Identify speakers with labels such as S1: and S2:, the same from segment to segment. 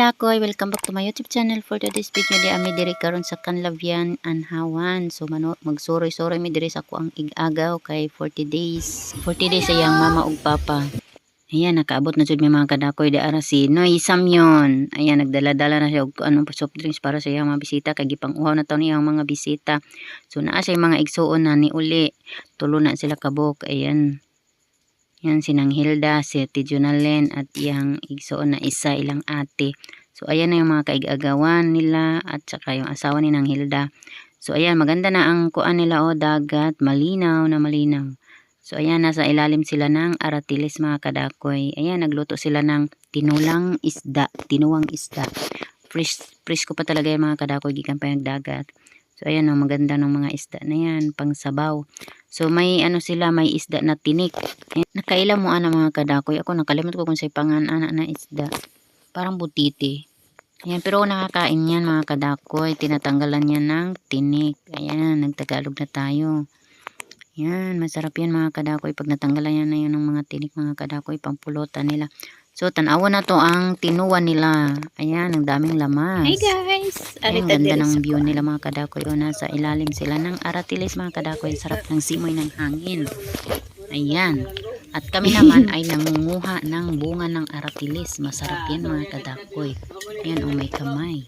S1: kadakoy, welcome back to my YouTube channel. For today's video, di ami diri karon sa Canlavian Anhawan. So magsuroy-suroy mi diri sa ako ang igagaw kay 40 days. 40 days sayang mama ug papa. Ayan, nakaabot na jud mi mga kadakoy di ara si Noy Samyon. Ayan, nagdala-dala na siya og anong soft drinks para sa iyang mga bisita kay gipang-uhaw na taw niyang mga bisita. So naa siya mga igsuon na ni uli. Tulo na sila kabuk. Ayan. Yan sinang Hilda, si Ate Junalen at iyang igsoon na isa ilang ate. So ayan na yung mga kaigagawan nila at saka yung asawa ni nang Hilda. So ayan, maganda na ang kuan nila o dagat, malinaw na malinaw. So ayan, nasa ilalim sila ng aratilis mga kadakoy. Ayan, nagluto sila ng tinulang isda, tinuwang isda. Fresh ko pa talaga yung mga kadakoy gikan pa yung dagat. So ayan o, maganda ng mga isda na yan, pang sabaw. So may ano sila, may isda na tinik. Nakailan mo ana mga kadakoy. Ako nakalimot ko kung sa pangan-ana na isda. Parang butiti. Ayan, pero nakakain yan mga kadakoy. Tinatanggalan niya ng tinik. Ayan, nagtagalog na tayo. Ayan, masarap yan mga kadakoy. Pag natanggalan yan na yun ng mga tinik mga kadakoy, pampulutan nila. So, tanawa na to ang tinuwa nila. Ayan, ang daming lamas.
S2: Hey guys!
S1: Ayan, ganda ng view nila mga kadakoy. O, nasa ilalim sila ng aratilis mga kadakoy. Sarap ng simoy ng hangin. Ayan. At kami naman ay nangunguha ng bunga ng aratilis. Masarap yan mga kadakoy. Ayan, o may kamay.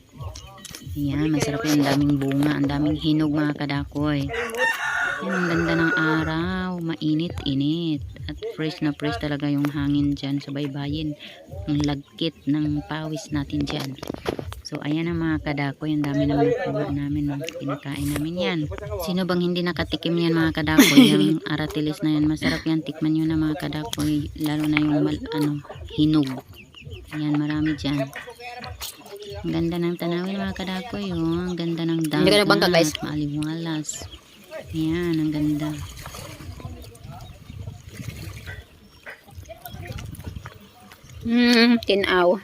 S1: Ayan, masarap yan. Ang daming bunga. Ang daming hinog mga kadakoy. Ayan, ang ganda ng araw. Mainit-init. At fresh na fresh talaga yung hangin dyan sa baybayin. Ang lagkit ng pawis natin dyan. So, ayan ang mga kadakoy. Ang dami naman nakuha namin. Pinakain namin yan. Sino bang hindi nakatikim yan mga kadakoy? Yung aratilis na yan. Masarap yan. Tikman nyo na mga kadakoy. Lalo na yung hinog. Ayan, marami dyan. Ang ganda ng tanawin mga kadakoy. Oh. Ang ganda ng dagat.
S2: Hindi ka nagbangka guys.
S1: Maaliwalas. Ayan, ang ganda.
S2: Kinaw.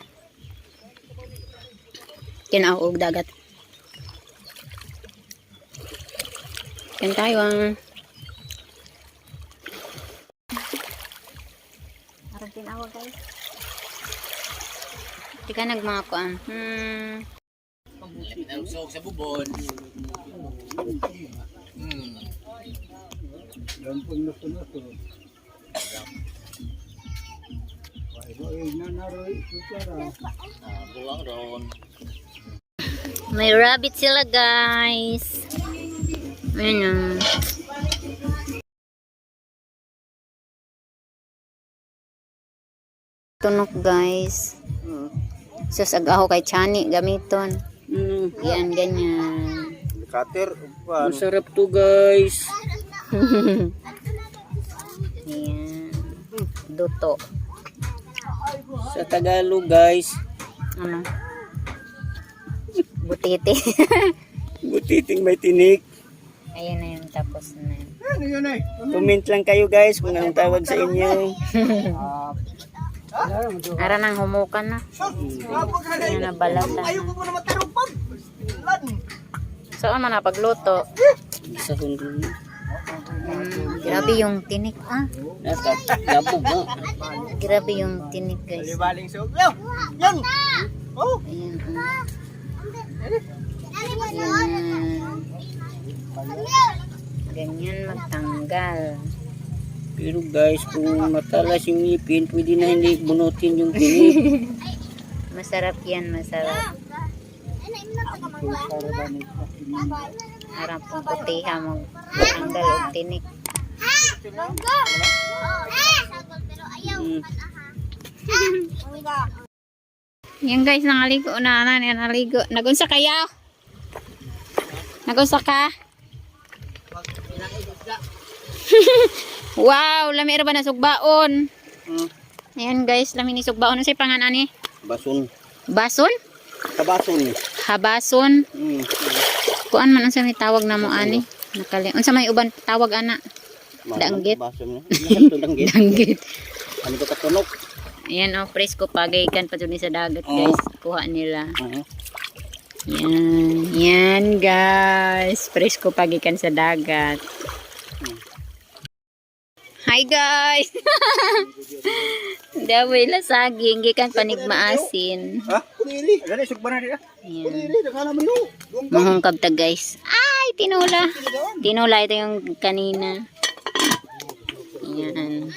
S2: Kinaw og dagat. Yan tayo ang arang kinaw guys. Di ka nagmakuan.
S3: Usog sa bubon. Gampang na to. Buwang ron.
S2: May rabbit sila guys. Ayan. Tunok guys. Sasagaho kay Chani gamiton. Yan ganyan.
S3: Cutter.
S4: Masarap to guys.
S2: Yan. Duto.
S4: Sa Tagalog guys.
S2: Ano? Butiti.
S4: Butiting may tinik.
S2: Ayan na yung tapos na.
S4: Comment lang kayo guys kung anong tawag sa inyo.
S2: Ara nang humukan na. Ayan na balatan. Saan man na pagluto?
S4: Sa hundro.
S2: Grabe yung tinik ah.
S4: Labog mo.
S2: Grabe yung tinik guys. Ayan. Ganyan magtanggal.
S4: Pero guys kung matalas yung ngipin pwede na hindi bunutin yung tinik.
S2: Masarap yan, masarap. Harap pong putiha mo. Tanggal o tinik. Yan guys, nangaligo na. Nangaligo. Nagunsa kaya? Nagunsa ka? Wow, lami ra ba na sugbaon? Ayan guys, lami ni sugbaon. Ano sa'y panganan ni?
S4: Bason.
S2: Bason?
S4: Kabason.
S2: Habason? Kuan man ang sa may tawag na mo ani? Unsa may uban tawag ana? Danggit.
S4: Bason. Danggit.
S2: Danggit.
S4: Ano to katunok?
S2: Ayan o, presko pagaykan pa dun sa dagat guys. Kuha nila. Yan. Yan guys. Presko pagikan sa dagat. Hi guys. Daway la saging gikan panigmaasin.
S3: Ha? Kuniri. Dali sugba na dia.
S2: Ayan.
S3: Kuniri dakala mo yun.
S2: Mahungkab ta guys. Ay, tinula. Tinula ito yung kanina. Ayan.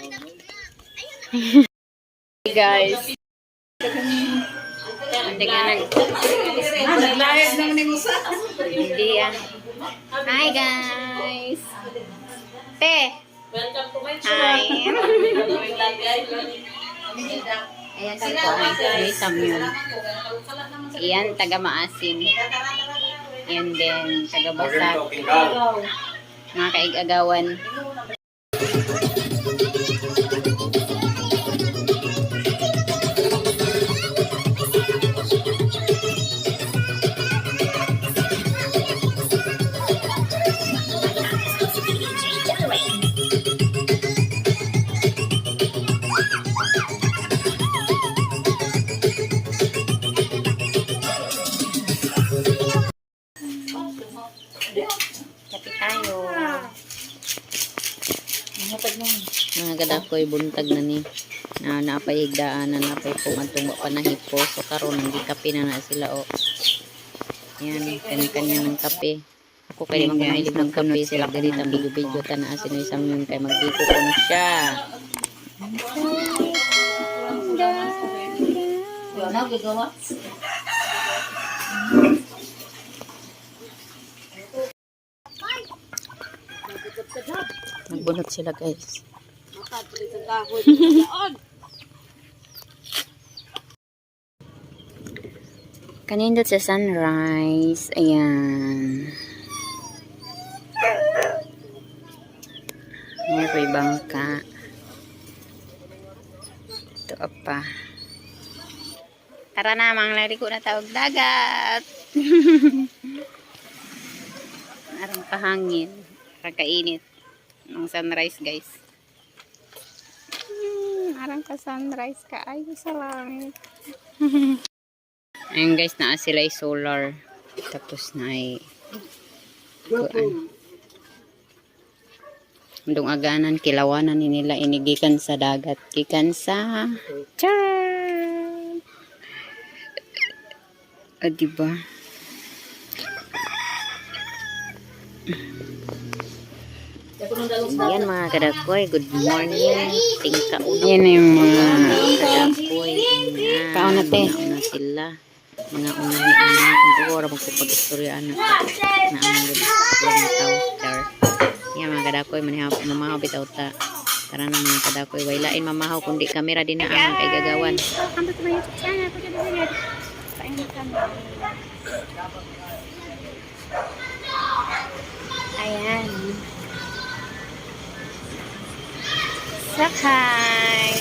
S2: Hey guys. Hindi nga
S5: Naglayas ng negosa.
S2: Hindi ah. Hi guys. Te. Hi. Ayan si Kuan. May samyun. Ayan, taga maasin. Ayan din, taga basag. Mga kaig-agawan. Kapi tayo. Mga kadakoy buntag na ni. Napay higdaan na napay pumatungwa pa na hipo. So karon hindi kape na sila o. Yan, kanya-kanya ng kape. Ako kayo magmamahilig ng kape sila ganit ang video-video ta na asin isang yun kay magdiko ko na siya. Nagbunot sila guys. Kanindot sa sunrise. Ayan. May may bangka. Ito pa. Tara na, mga lari ko na tawag dagat. Arang pahangin. Arang kainit. Ang sunrise guys. Arang ka sunrise ka. Ay, sa langit. Ayun guys, naa sila ay solar. Tapos na ay kuan. Andong aganan, kilawanan ni nila inigikan sa dagat. Gikan sa char. Diba? Yan mga kadakoy, good morning. Tingka uno. Yan yung mga kadakoy. Kaon na te. Una sila. Mga una ni anak. Nag-uura magpapag-istorya anak. Na ang tao. Char. Yan mga kadakoy, mamahaw bitaw ta. Tara na mga kadakoy. Wailain mamahaw kundi kamera din na ang kay gagawan. Welcome to my YouTube channel. Ayan. Sakay.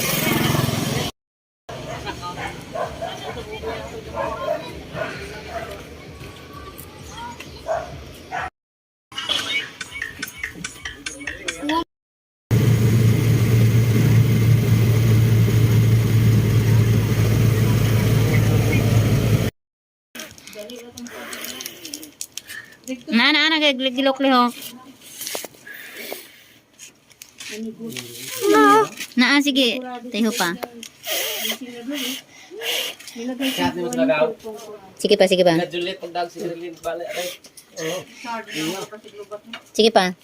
S2: Ana gilok liho. Naa sige, tayo pa. Sige pa, sige pa. Sige pa.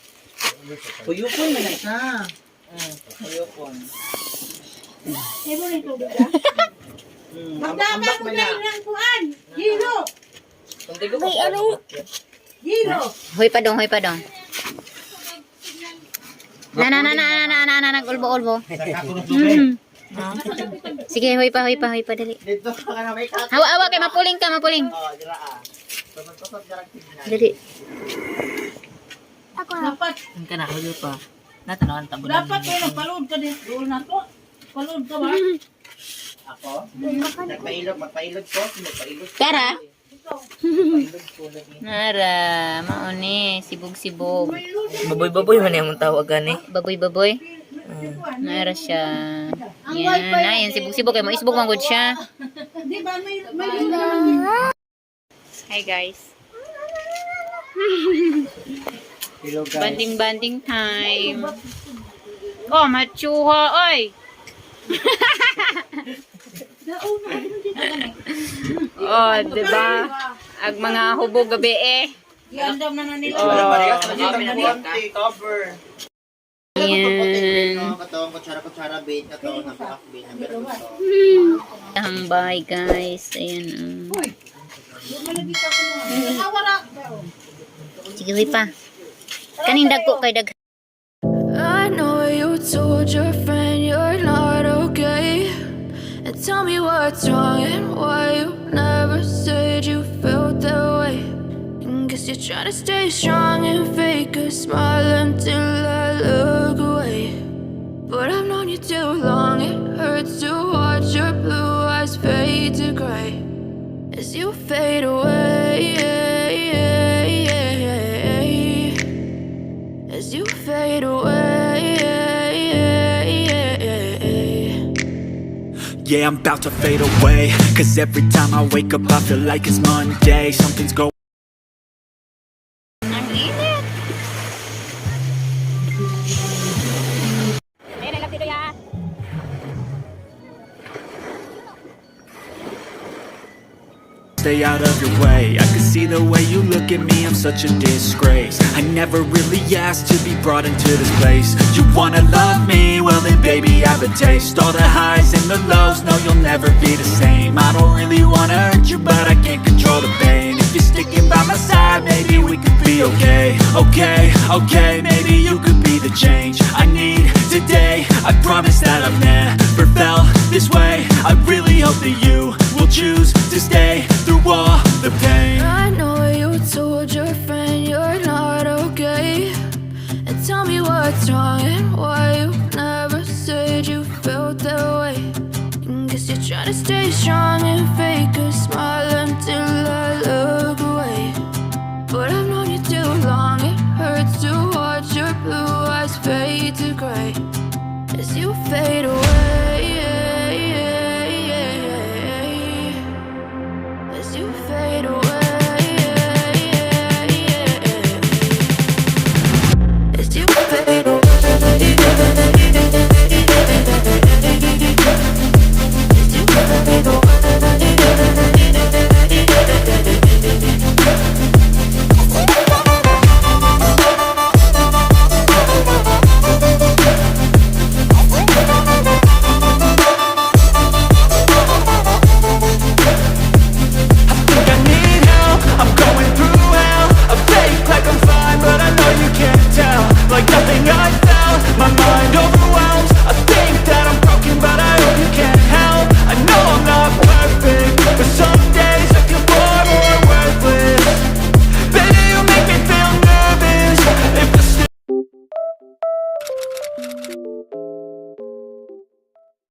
S5: Puyupon na siya. Puyupon. Magdagat mo na ng kuan. Gino. Gino.
S2: Hoy pa dong. Na ulbo. Sige, hoy pa dali.
S5: Dito ka na may kat.
S2: Hawa kay mapuling ka.
S5: Oh, dira ah.
S2: Dali.
S5: Dapat.
S4: Ang ka na, huyo pa. Natanawan tabo na.
S5: Dapat kayo nagpalood ka din. Doon na to. Palood ka ba? Ako? Magpailog ko. Magpailog.
S2: Tara. Nara, mauni, sibog-sibog.
S4: Baboy-baboy man yung tawagan eh.
S2: Baboy. Nara siya. Yan, sibog-sibog kay mo isbog manggod siya.
S5: Di ba may naman.
S2: Hi guys.
S3: Hello guys.
S2: Banding time. Oh, matsuha, oy. Oh, diba? Ag mga hubog gabi eh.
S5: Iandam na nila.
S3: Cover.
S2: Yan.
S3: Katong kutsara bait katong napakak bait.
S2: Ang bahay guys. Ayan. Sige, pa. Kaning dagko kay dag.
S6: I know you told your friend you're not okay. And tell me what's wrong and why you never said you felt that way. And guess you're trying to stay strong and fake a smile until I look away. But I've known you too long, it hurts to watch your blue eyes fade to gray as you fade away. As you fade away.
S7: Yeah, I'm about to fade away. Cause every time I wake up I feel like it's Monday. Something's going stay out of your way. I can see the way you look at me, I'm such a disgrace. I never really asked to be brought into this place. You wanna love me? Well then baby I have a taste. All the highs and the lows, no you'll never be the same. I don't really wanna hurt you but I can't control the pain. If you're sticking by my side, maybe we could be okay. Okay, maybe you could be the change I need today. I promise that I've never felt this way. I really hope that you will choose to stay through all the pain.
S6: I know you told your friend you're not okay. And tell me what's wrong and why you never said you felt that way. And guess you're trying to stay strong and fake